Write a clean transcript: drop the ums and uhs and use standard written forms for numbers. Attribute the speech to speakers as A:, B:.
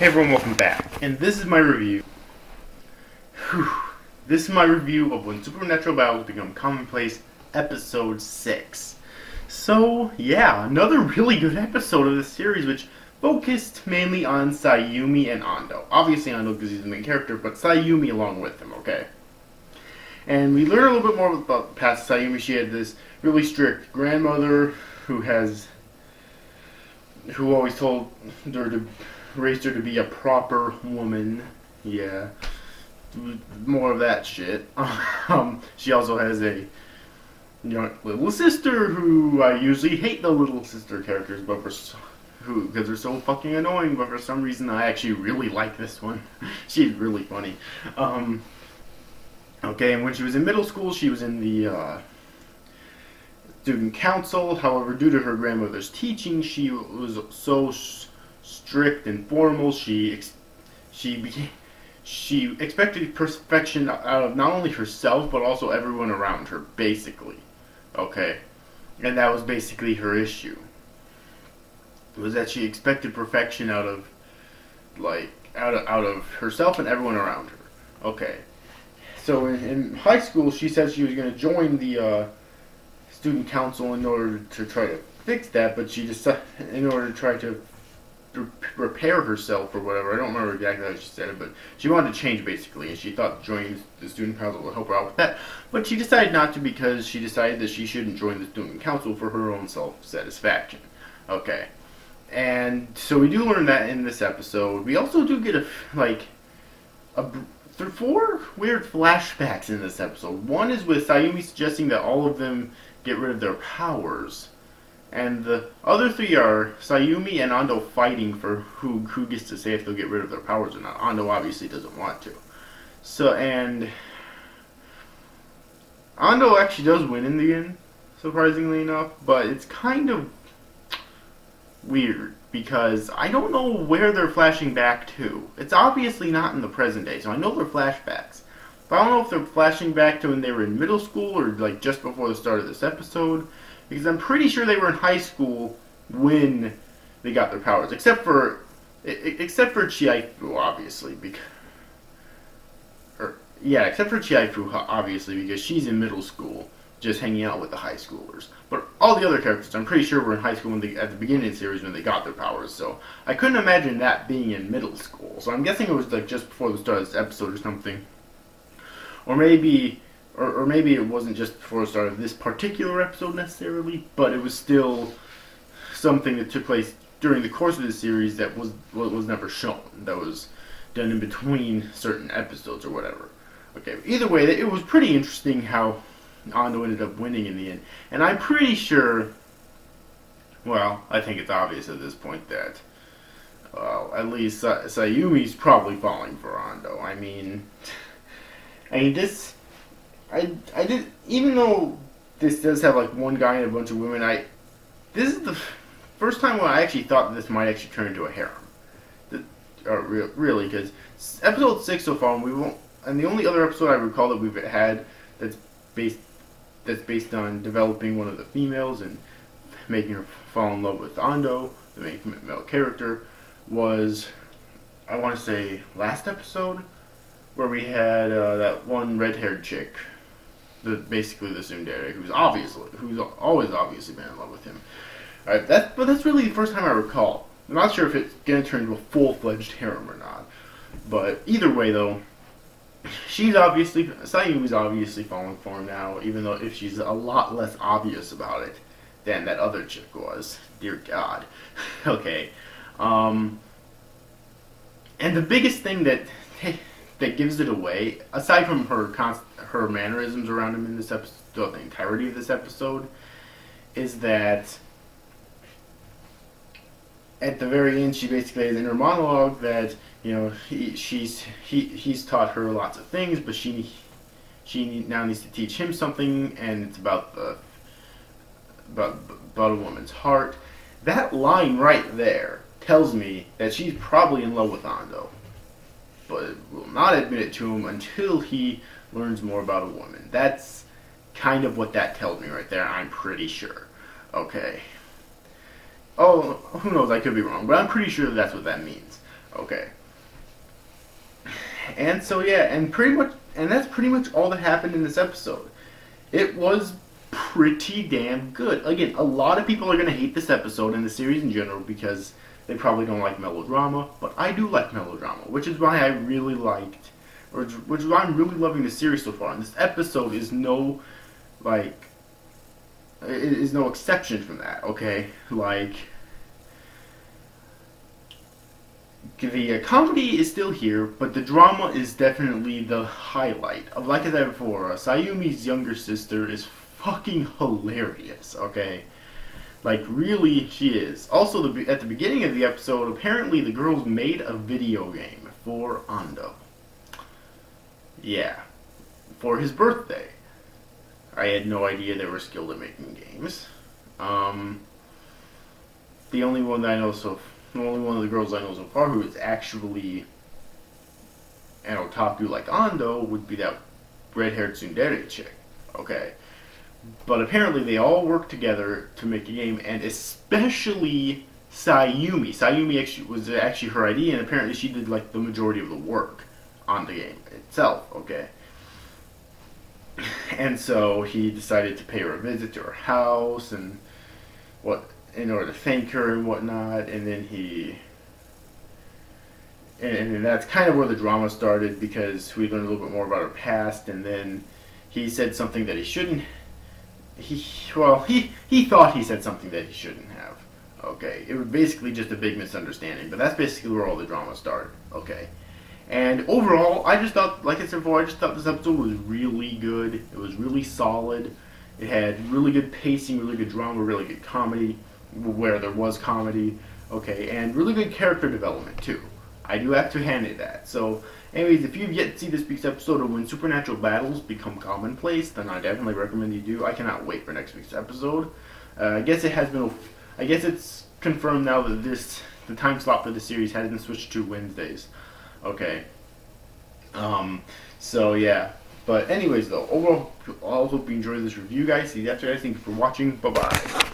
A: Hey everyone, welcome back. And this is my review. This is my review of When Supernatural Battles Become Commonplace, Episode 6. So, yeah, another really good episode of this series, which focused mainly on Sayumi and Ando. Obviously Ando because he's the main character, but Sayumi along with him, okay? And we learn a little bit more about past Sayumi. She had this really strict grandmother who always told her to raised her to be a proper woman. Yeah. More of that shit. She also has a little sister who I usually hate the little sister characters, but because they're so fucking annoying, but for some reason I actually really like this one. She's really funny. Okay, and when she was in middle school, she was in the student council. However, due to her grandmother's teaching, she was so strict and formal. She expected perfection out of not only herself but also everyone around her, basically. Okay, and that was basically her issue. Was that she expected perfection out of herself and everyone around her. Okay, so in high school, she said she was going to join the student council in order to try to fix that, but she decided in order to try to repair herself or whatever. I don't remember exactly how she said it, but she wanted to change basically, and she thought joining the student council would help her out with that. But she decided not to because she decided that she shouldn't join the student council for her own self-satisfaction. Okay, and so we do learn that in this episode. We also do get four weird flashbacks in this episode. One is with Sayumi suggesting that all of them get rid of their powers. And the other three are Sayumi and Ando fighting for who gets to say if they'll get rid of their powers or not. Ando obviously doesn't want to. So, and Ando actually does win in the end, surprisingly enough. But it's kind of weird because I don't know where they're flashing back to. It's obviously not in the present day, so I know they're flashbacks. But I don't know if they're flashing back to when they were in middle school or just before the start of this episode. Because I'm pretty sure they were in high school when they got their powers, except for Chiaifu, obviously. Except for Chiaifu, obviously, because she's in middle school, just hanging out with the high schoolers. But all the other characters, I'm pretty sure were in high school at the beginning of the series when they got their powers. So I couldn't imagine that being in middle school. So I'm guessing it was just before the start of this episode or something, or maybe. Or maybe it wasn't just before the start of this particular episode necessarily, but it was still something that took place during the course of the series that was never shown. That was done in between certain episodes or whatever. Okay, either way, it was pretty interesting how Ando ended up winning in the end. And I'm pretty sure, well, I think it's obvious at this point that, well, at least Sayumi's probably falling for Ando. I mean this... I did, even though this does have one guy and a bunch of women, this is the first time when I actually thought that this might actually turn into a harem. Really, because episode 6 so far, and the only other episode I recall that we've had that's based on developing one of the females and making her fall in love with Ando, the main male character, was, I want to say, last episode, where we had that one red-haired chick. Basically the tsundere, who's always obviously been in love with him. Alright, but that's really the first time I recall. I'm not sure if it's gonna turn into a full-fledged harem or not. But either way though, Sayumi's obviously falling for him now, even though if she's a lot less obvious about it than that other chick was. Dear God. Okay. And the biggest thing that gives it away, aside from her mannerisms around him in this episode, the entirety of this episode, is that at the very end she basically has in her monologue that he's taught her lots of things, but she now needs to teach him something, and it's about a woman's heart. That line right there tells me that she's probably in love with Ando, but will not admit it to him until he learns more about a woman. That's kind of what that tells me right there, I'm pretty sure. Okay. Oh, who knows, I could be wrong, but I'm pretty sure that's what that means. Okay. And so yeah, and that's pretty much all that happened in this episode. It was pretty damn good. Again, a lot of people are going to hate this episode and the series in general because they probably don't like melodrama, but I do like melodrama, which is why I really liked, or which is why I'm really loving the series so far. And this episode is no, like, it is no exception from that. Okay, like, the comedy is still here, but the drama is definitely the highlight. Like I said before, Sayumi's younger sister is fucking hilarious, okay? Like, really, she is. Also, at the beginning of the episode, apparently the girls made a video game for Ando. Yeah. For his birthday. I had no idea they were skilled at making games. The only one of the girls I know so far who is actually an otaku like Ando would be that red-haired tsundere chick. Okay. But apparently they all work together to make a game, and especially Sayumi. Sayumi was actually her idea, and apparently she did like the majority of the work on the game itself, okay? And so he decided to pay her a visit to her house and in order to thank her and whatnot, and then and that's kind of where the drama started because we learned a little bit more about her past, and then he said something that he shouldn't. He thought he said something that he shouldn't have. Okay, it was basically just a big misunderstanding, but that's basically where all the drama started. Okay, and overall, I just thought, like I said before, I just thought this episode was really good. It was really solid. It had really good pacing, really good drama, really good comedy, where there was comedy. Okay, and really good character development too. I do have to hand it that. So, anyways, if you've yet to see this week's episode of When Supernatural Battles Become Commonplace, then I definitely recommend you do. I cannot wait for next week's episode. I guess it's confirmed now that the time slot for the series has been switched to Wednesdays. Okay. So yeah. But anyways, though, overall, I hope you enjoyed this review, guys. See you after, guys. Thank you for watching. Bye-bye.